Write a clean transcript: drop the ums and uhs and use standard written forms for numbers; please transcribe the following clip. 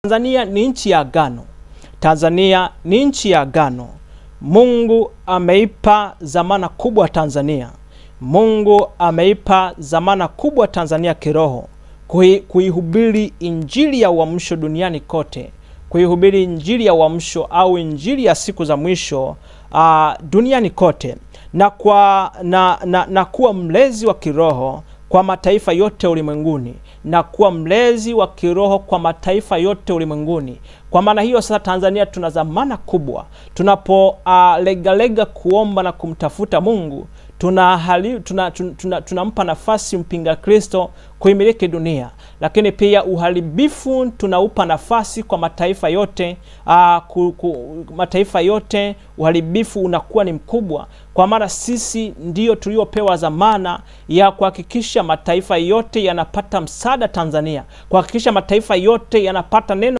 Tanzania ni nchi ya agano. Tanzania ni nchi ya agano. Mungu ameipa dhamana kubwa Tanzania. Mungu ameipa dhamana kubwa Tanzania kiroho, kuihubiri injili ya uamsho duniani kote, kuihubiri injili ya uamsho au injili ya siku za mwisho duniani kote, na kuwa mlezi wa kiroho kwa mataifa yote ulimwenguni, na kuwa mlezi wa kiroho kwa mataifa yote ulimwenguni. Kwa maana hiyo sasa Tanzania tuna dhamana kubwa. Tunapolega kuomba na kumtafuta Mungu, tunampa nafasi mpinga Kristo kuimiliki dunia. Lakini pia uharibifu tunaupa nafasi kwa mataifa yote. Mataifa yote uharibifu unakuwa ni mkubwa, kwa maana sisi ndio tuliopewa dhamana ya kuhakikisha mataifa yote yanapata msaada Tanzania, kuhakikisha mataifa yote yanapata neno